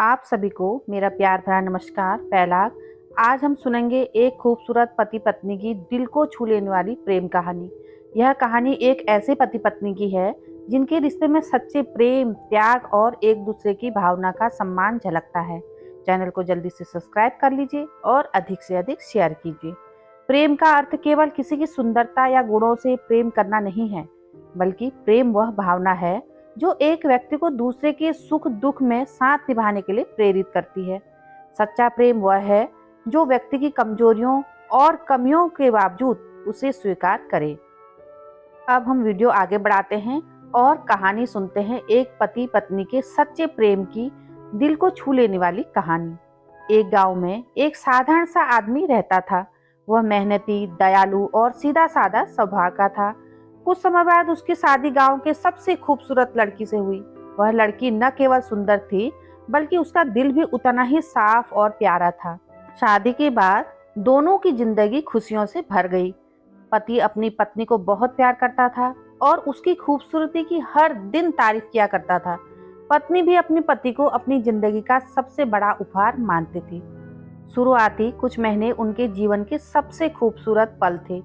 आप सभी को मेरा प्यार भरा नमस्कार। पहला, आज हम सुनेंगे एक खूबसूरत पति पत्नी की दिल को छू लेने वाली प्रेम कहानी। यह कहानी एक ऐसे पति पत्नी की है जिनके रिश्ते में सच्चे प्रेम, त्याग और एक दूसरे की भावना का सम्मान झलकता है। चैनल को जल्दी से सब्सक्राइब कर लीजिए और अधिक से अधिक शेयर कीजिए। प्रेम का अर्थ केवल किसी की सुंदरता या गुणों से प्रेम करना नहीं है, बल्कि प्रेम वह भावना है जो एक व्यक्ति को दूसरे के सुख दुख में साथ निभाने के लिए प्रेरित करती है। सच्चा प्रेम वह है जो व्यक्ति की कमजोरियों और कमियों के बावजूद उसे स्वीकार करे। अब हम वीडियो आगे बढ़ाते हैं और कहानी सुनते हैं एक पति पत्नी के सच्चे प्रेम की दिल को छू लेने वाली कहानी। एक गांव में एक साधारण सा आदमी रहता था। वह मेहनती, दयालु और सीधा साधा स्वभाव का था। कुछ समय बाद उसकी शादी गांव के सबसे खूबसूरत लड़की से हुई। वह लड़की न केवल सुंदर थी, बल्कि उसका दिल भी उतना ही साफ और प्यारा था। शादी के बाद दोनों की जिंदगी खुशियों से भर गई। पति अपनी पत्नी को बहुत प्यार करता था और उसकी खूबसूरती की हर दिन तारीफ किया करता था। पत्नी भी अपने पति को अपनी जिंदगी का सबसे बड़ा उपहार मानती थी। शुरुआती कुछ महीने उनके जीवन के सबसे खूबसूरत पल थे।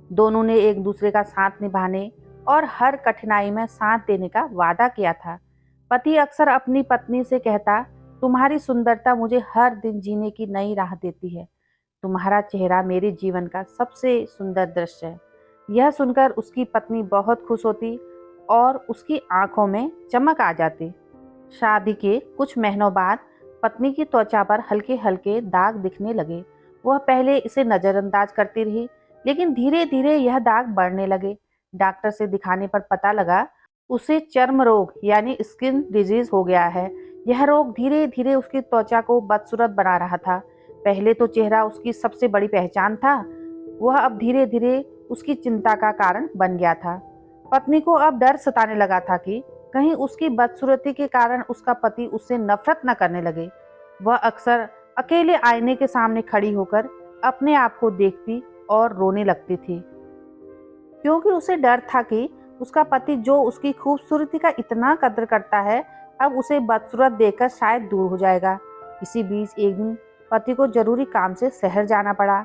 दोनों ने एक दूसरे का साथ निभाने और हर कठिनाई में साथ देने का वादा किया था। पति अक्सर अपनी पत्नी से कहता, तुम्हारी सुंदरता मुझे हर दिन जीने की नई राह देती है। तुम्हारा चेहरा मेरे जीवन का सबसे सुंदर दृश्य है। यह सुनकर उसकी पत्नी बहुत खुश होती और उसकी आंखों में चमक आ जाती। शादी के कुछ महीनों बाद पत्नी की त्वचा पर हल्के हल्के दाग दिखने लगे। वह पहले इसे नजरअंदाज करती रही, लेकिन धीरे धीरे यह दाग बढ़ने लगे। डॉक्टर से दिखाने पर पता लगा उसे चर्म रोग यानी स्किन डिजीज हो गया है। यह रोग धीरे धीरे उसकी त्वचा को बदसूरत बना रहा था। पहले तो चेहरा उसकी सबसे बड़ी पहचान था, वह अब धीरे धीरे उसकी चिंता का कारण बन गया था। पत्नी को अब डर सताने लगा था कि कहीं उसकी बदसूरती के कारण उसका पति उससे नफरत न करने लगे। वह अक्सर अकेले आईने के सामने खड़ी होकर अपने आप को देखती और रोने लगती थी, क्योंकि उसे डर था कि उसका पति जो उसकी खूबसूरती का इतना कद्र करता है, अब उसे बदसूरत देखकर शायद दूर हो जाएगा। इसी बीच एक दिन पति को जरूरी काम से शहर जाना पड़ा।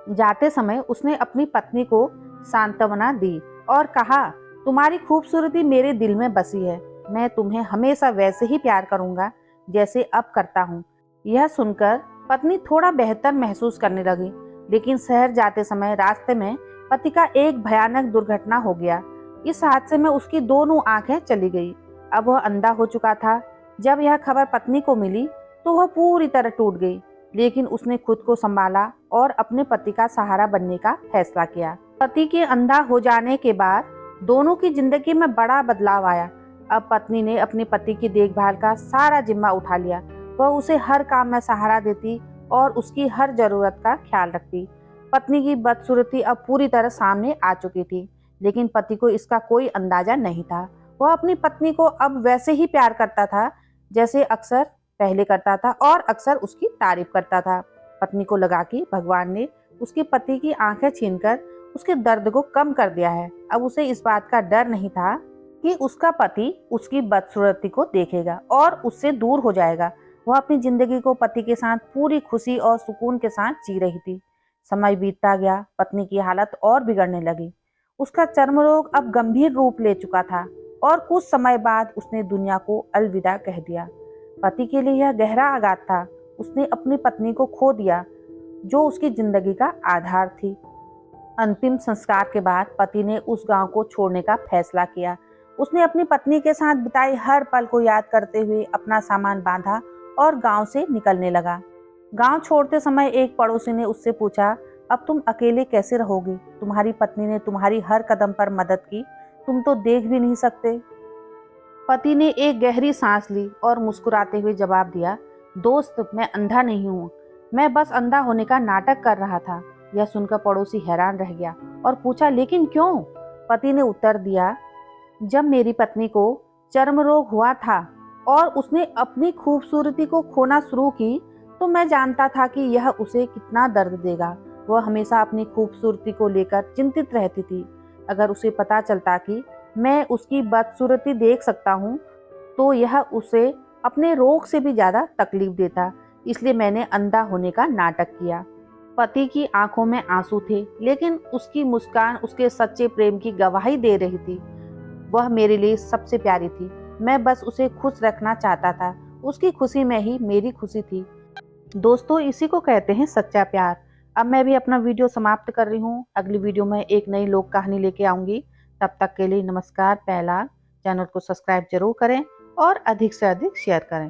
जाते समय उसने अपनी पत्नी को सांत्वना दी और कहा, तुम्हारी खूबसूरती मेरे दिल में बसी है। मैं तुम्हें हमेशा वैसे ही प्यार करूंगा जैसे अब करता हूँ। यह सुनकर पत्नी थोड़ा बेहतर महसूस करने लगी, लेकिन शहर जाते समय रास्ते में पति का एक भयानक दुर्घटना हो गया। इस हादसे में उसकी दोनों आंखें चली गई। अब वह अंधा हो चुका था। जब यह खबर पत्नी को मिली तो वह पूरी तरह टूट गई, लेकिन उसने खुद को संभाला और अपने पति का सहारा बनने का फैसला किया। पति के अंधा हो जाने के बाद दोनों की जिंदगी में बड़ा बदलाव आया। अब पत्नी ने अपने पति की देखभाल का सारा जिम्मा उठा लिया। वह उसे हर काम में सहारा देती और उसकी हर जरूरत का ख्याल रखती। पत्नी की बदसूरती अब पूरी तरह सामने आ चुकी थी, लेकिन पति को इसका कोई अंदाजा नहीं था। वह अपनी पत्नी को अब वैसे ही प्यार करता था जैसे अक्सर पहले करता था और अक्सर उसकी तारीफ करता था। पत्नी को लगा कि भगवान ने उसके पति की आंखें छीनकर उसके दर्द को कम कर दिया है। अब उसे इस बात का डर नहीं था कि उसका पति उसकी बदसूरती को देखेगा और उससे दूर हो जाएगा। वह अपनी जिंदगी को पति के साथ पूरी खुशी और सुकून के साथ जी रही थी। समय बीतता गया, पत्नी की हालत और बिगड़ने लगी। उसका चर्म रोग अब गंभीर रूप ले चुका था और कुछ समय बाद उसने दुनिया को अलविदा कह दिया। पति के लिए यह गहरा आघात था। उसने अपनी पत्नी को खो दिया, जो उसकी जिंदगी का आधार थी। अंतिम संस्कार के बाद पति ने उस गांव को छोड़ने का फैसला किया। उसने अपनी पत्नी के साथ बिताई हर पल को याद करते हुए अपना सामान बांधा और गांव से निकलने लगा। गांव छोड़ते समय एक पड़ोसी ने उससे पूछा, अब तुम अकेले कैसे रहोगी? तुम्हारी पत्नी ने तुम्हारी हर कदम पर मदद की, तुम तो देख भी नहीं सकते। पति ने एक गहरी सांस ली और मुस्कुराते हुए जवाब दिया, दोस्त, मैं अंधा नहीं हूँ, मैं बस अंधा होने का नाटक कर रहा था। यह सुनकर पड़ोसी हैरान रह गया और पूछा, लेकिन क्यों? पति ने उत्तर दिया, जब मेरी पत्नी को चर्म रोग हुआ था और उसने अपनी खूबसूरती को खोना शुरू की, तो मैं जानता था कि यह उसे कितना दर्द देगा। वह हमेशा अपनी खूबसूरती को लेकर चिंतित रहती थी। अगर उसे पता चलता कि मैं उसकी बदसूरती देख सकता हूँ, तो यह उसे अपने रोग से भी ज़्यादा तकलीफ देता, इसलिए मैंने अंधा होने का नाटक किया। पति की आंखों में आंसू थे, लेकिन उसकी मुस्कान उसके सच्चे प्रेम की गवाही दे रही थी। वह मेरे लिए सबसे प्यारी थी। मैं बस उसे खुश रखना चाहता था। उसकी खुशी में ही मेरी खुशी थी। दोस्तों, इसी को कहते हैं सच्चा प्यार। अब मैं भी अपना वीडियो समाप्त कर रही हूँ। अगली वीडियो में एक नई लोक कहानी लेके आऊंगी। तब तक के लिए नमस्कार। पहला चैनल को सब्सक्राइब जरूर करें और अधिक से अधिक शेयर करें।